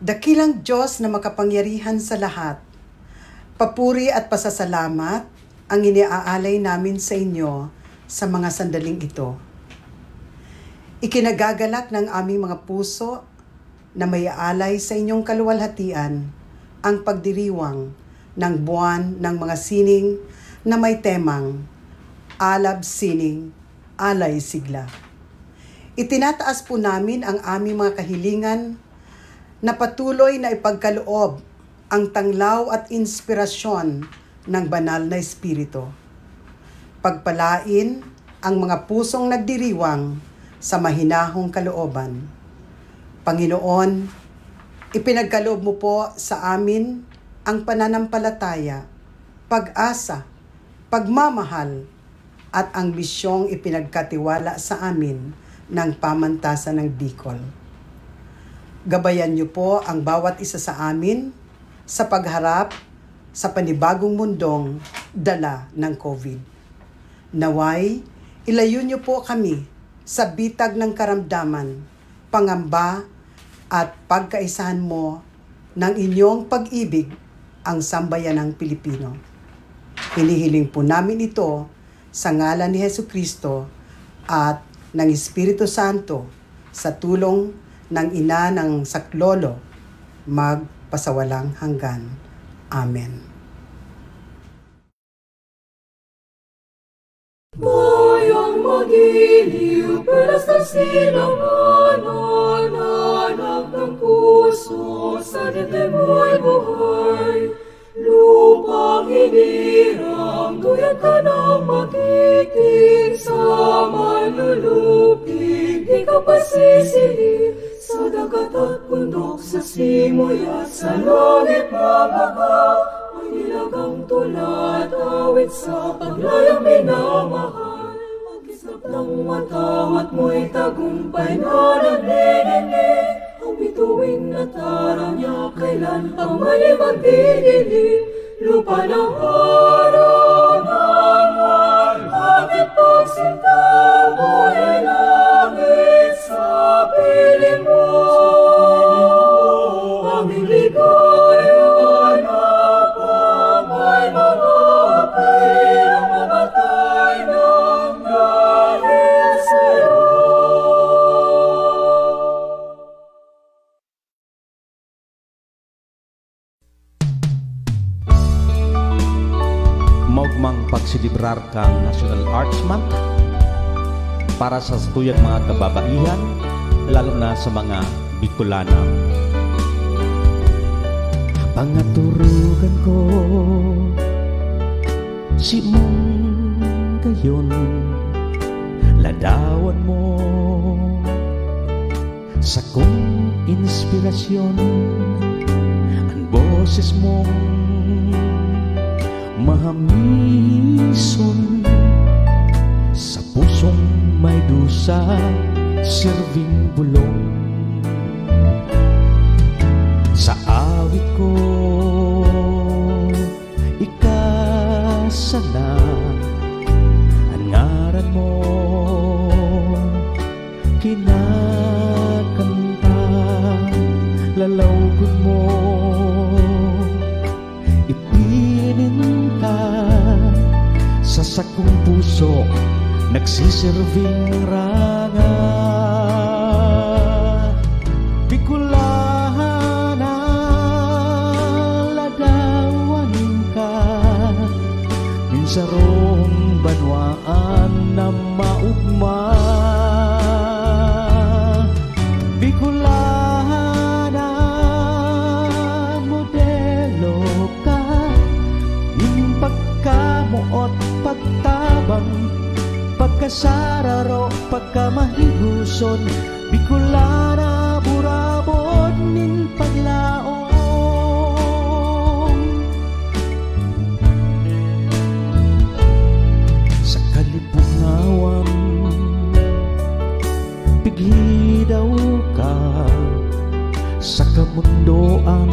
Dakilang Diyos na makapangyarihan sa lahat, papuri at pasasalamat ang iniaalay namin sa inyo sa mga sandaling ito. Ikinagagalak ng aming mga puso na may aalay sa inyong kaluwalhatian ang pagdiriwang ng buwan ng mga sining na may temang Alab Sining, Alay Sigla. Itinataas po namin ang aming mga kahilingan na patuloy na ipagkaloob ang tanglaw at inspirasyon ng banal na Espiritu. Pagpalain ang mga pusong nagdiriwang sa mahinahong kalooban. Panginoon, ipinagkaloob mo po sa amin ang pananampalataya, pag-asa, pagmamahal, at ang misyong ipinagkatiwala sa amin ng pamantasan ng Bicol. Gabayan niyo po ang bawat isa sa amin sa pagharap sa panibagong mundong dala ng COVID. Naway, ilayo niyo po kami sa bitag ng karamdaman, pangamba at pagkaisahan mo ng inyong pag-ibig ang sambayanang Pilipino. Hinihiling po namin ito sa ngalan ni Jesucristo at ng Espiritu Santo sa tulong ng ina ng saklolo, magpasawalang hanggan. Amen. Bayang magiliw, pelas ng silanganan, anak ng puso, sa dibdib mo'y buhay. Lupang hinirang, tuyag ka ng magiging, sa manlulupig, di ka pasisili. Sa dagat at bundok, sa simoy at sa langit mabaga, may nilagang tulad, awit sa paglayang minamahal. Pag-islap ng matawat mo'y tagumpay na naglilinig, ang bituin at araw niya kailan pang mali magdidilim. Lupa ng araw ng bakit pagsinta mo'y langit sa piling mo. Aming ligaya na pamay mga pirang mamatay ng dahil sa'yo. Maugmang pagsilibrar kang National Arts Month para sa tuyang mga kababaihan, lalo na sa mga Bicolana. Pangaturugan ko si mong gayon, ladawan mo sa kong inspirasyon, ang boses mong mahamison sa pusong may dusa, serving bulong. Sa awit ko ikasala ang ngaran mo, kinakanta lalawgon mo, ipininta sa sakong puso, nagsisirving ranga. Bicolana, ladawanin ka, minsarong banwaan na maugma. Bicolana, modelo ka, yung pagkamuot, pagtabang, pagkasararo, pagkamahiguson. Bicolana, burabod nin paglaong. Sa kalipungawan pigli daw ka, sa kamundoan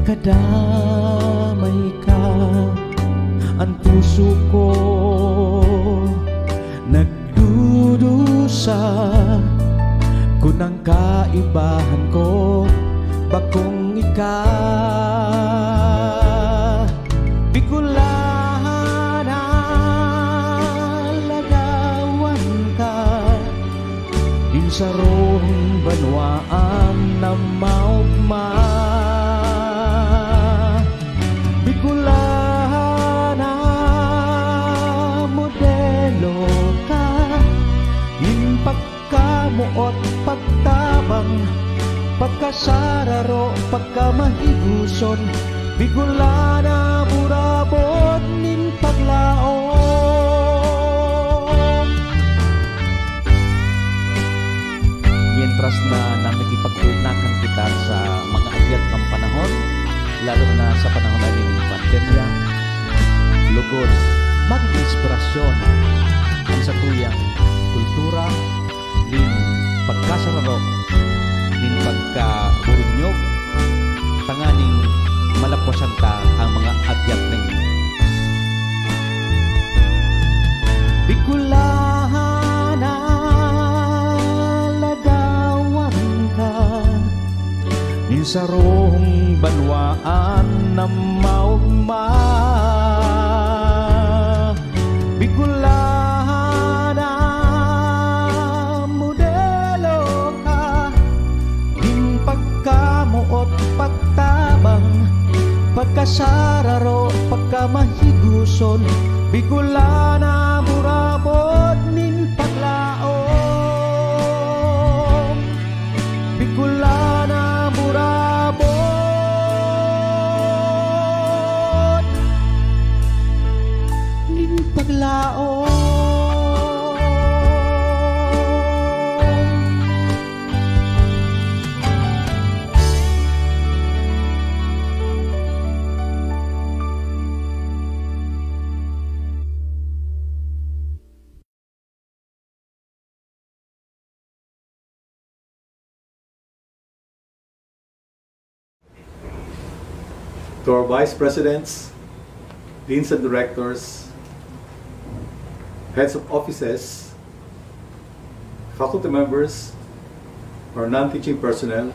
kadamay ka. Ang puso ko nagdudusa Kunang kaibahan ko, bakong ika Bicolahan lagawan ka Insarong banwaan na maugma Bicolahan modelo ka Pagkamuot, pagtabang Pagkasararo, pagkamahiguson Bicolana, burabot nin paglaom Mientras na nakikipagtunakan kita sa mga agyat ng panahon Lalo na sa panahon na ng pandemya Lugod, maging inspirasyon ang sa tuyang kultura din pagkasararo din pagkaburunyog tanganing malapwasan ta ang mga agyat ning Bicolahan lagawan ka Insarong banwaan na maugma Bicolahan modelo ka Din pagkamuot, pagtabang Pagkasararo, pagkamahiguson Bicolana, burabot nin paglaom Bicolana, burabot nin paglaom To our vice presidents, deans and directors, heads of offices, faculty members, our non-teaching personnel,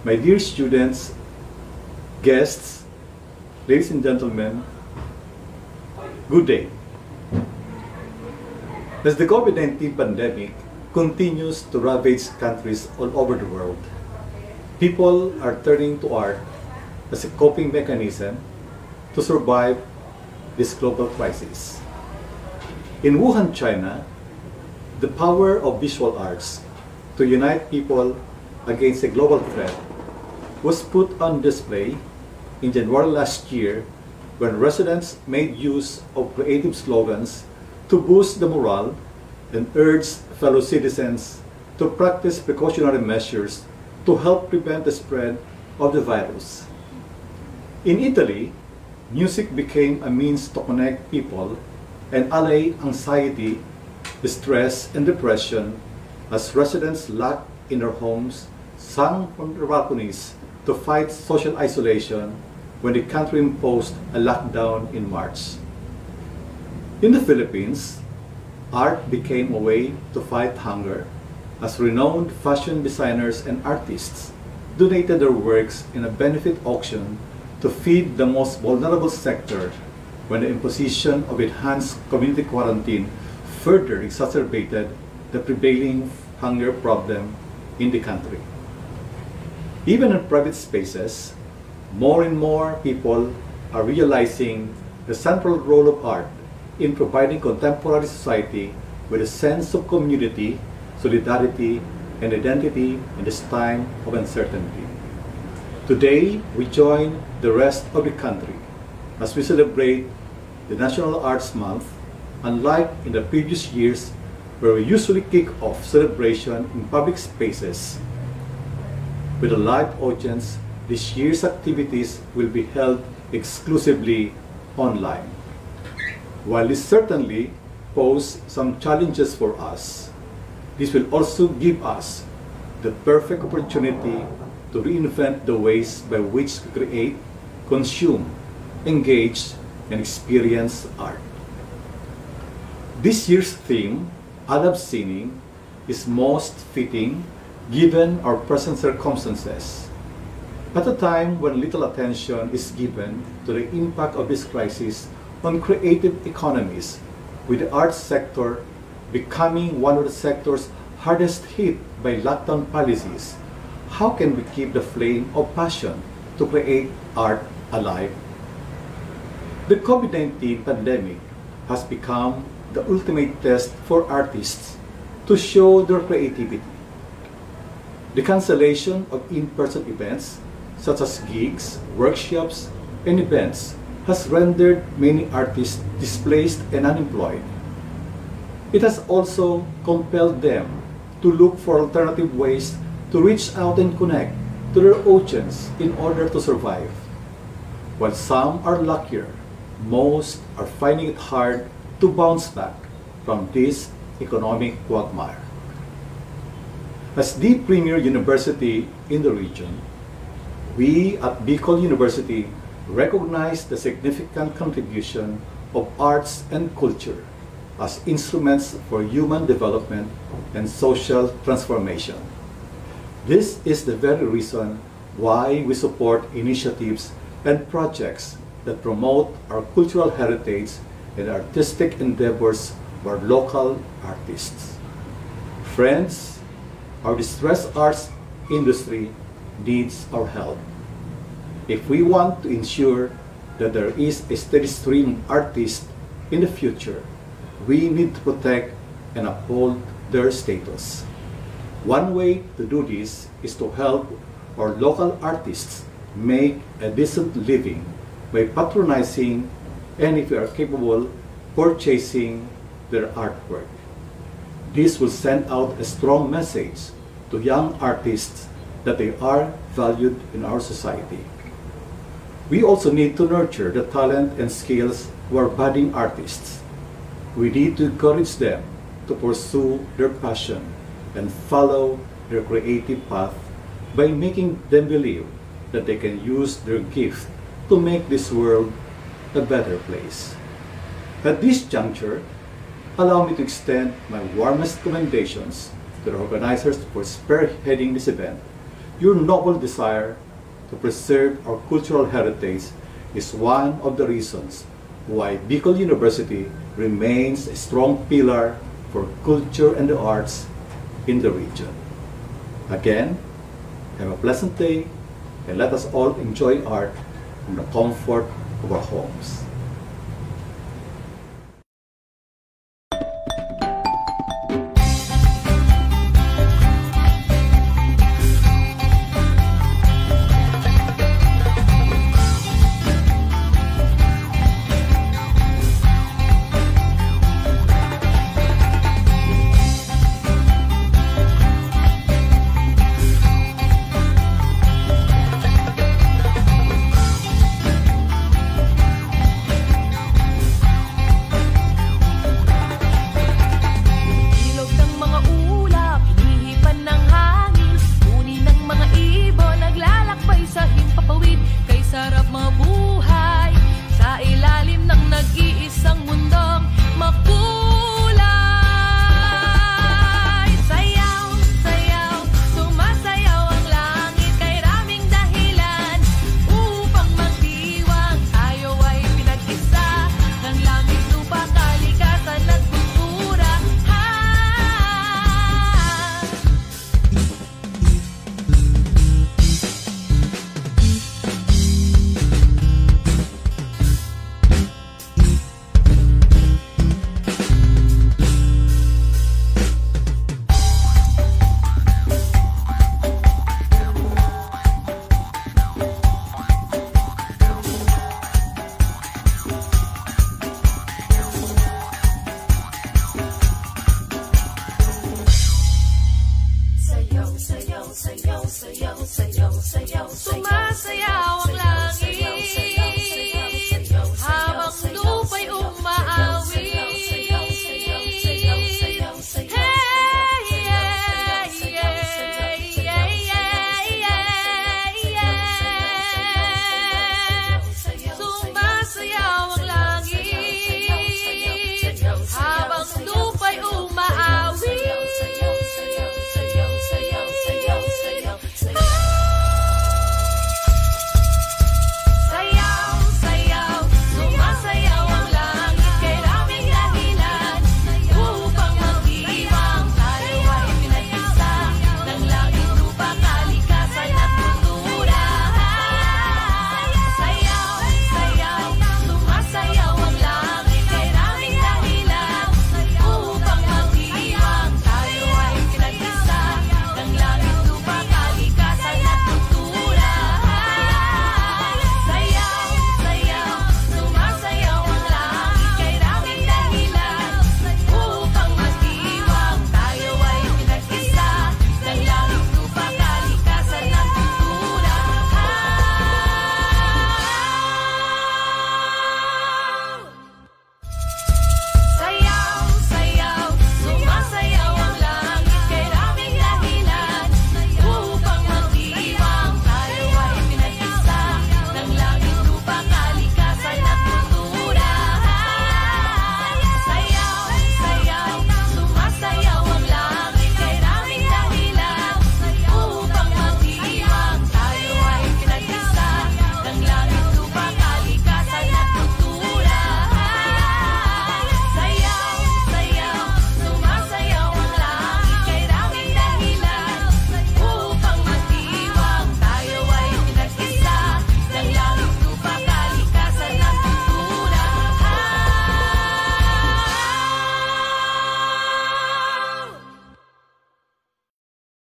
my dear students, guests, ladies and gentlemen, good day. As the COVID-19 pandemic continues to ravage countries all over the world, people are turning to art as a coping mechanism to survive this global crisis. In Wuhan, China, the power of visual arts to unite people against a global threat was put on display in January last year when residents made use of creative slogans to boost the morale and urged fellow citizens to practice precautionary measures to help prevent the spread of the virus. In Italy, music became a means to connect people and allay anxiety, stress, and depression as residents locked in their homes sang from their balconies to fight social isolation when the country imposed a lockdown in March. In the Philippines, art became a way to fight hunger as renowned fashion designers and artists donated their works in a benefit auction to feed the most vulnerable sector when the imposition of enhanced community quarantine further exacerbated the prevailing hunger problem in the country. Even in private spaces, more and more people are realizing the central role of art in providing contemporary society with a sense of community, solidarity, and identity in this time of uncertainty. Today, we join the rest of the country as we celebrate the National Arts Month, unlike in the previous years where we usually kick off celebration in public spaces. With a live audience, this year's activities will be held exclusively online. While this certainly poses some challenges for us, this will also give us the perfect opportunity to reinvent the ways by which we create, consume, engage, and experience art. This year's theme, Alab Sining, is most fitting given our present circumstances. At a time when little attention is given to the impact of this crisis on creative economies, with the arts sector becoming one of the sectors hardest hit by lockdown policies, how can we keep the flame of passion to create art alive? The COVID-19 pandemic has become the ultimate test for artists to show their creativity. The cancellation of in-person events, such as gigs, workshops, and events, has rendered many artists displaced and unemployed. It has also compelled them to look for alternative ways to reach out and connect to their audience in order to survive. While some are luckier, most are finding it hard to bounce back from this economic quagmire. As the premier university in the region, we at Bicol University recognize the significant contribution of arts and culture as instruments for human development and social transformation. This is the very reason why we support initiatives and projects that promote our cultural heritage and artistic endeavors of our local artists. Friends, our distressed arts industry needs our help. If we want to ensure that there is a steady stream of artists in the future, we need to protect and uphold their status. One way to do this is to help our local artists make a decent living by patronizing and, if we are capable, purchasing their artwork. This will send out a strong message to young artists that they are valued in our society. We also need to nurture the talent and skills of our budding artists. We need to encourage them to pursue their passion and follow their creative path by making them believe that they can use their gift to make this world a better place. At this juncture, allow me to extend my warmest commendations to the organizers for spearheading this event. Your noble desire to preserve our cultural heritage is one of the reasons why Bicol University remains a strong pillar for culture and the arts in the region. Again, have a pleasant day and let us all enjoy art from the comfort of our homes.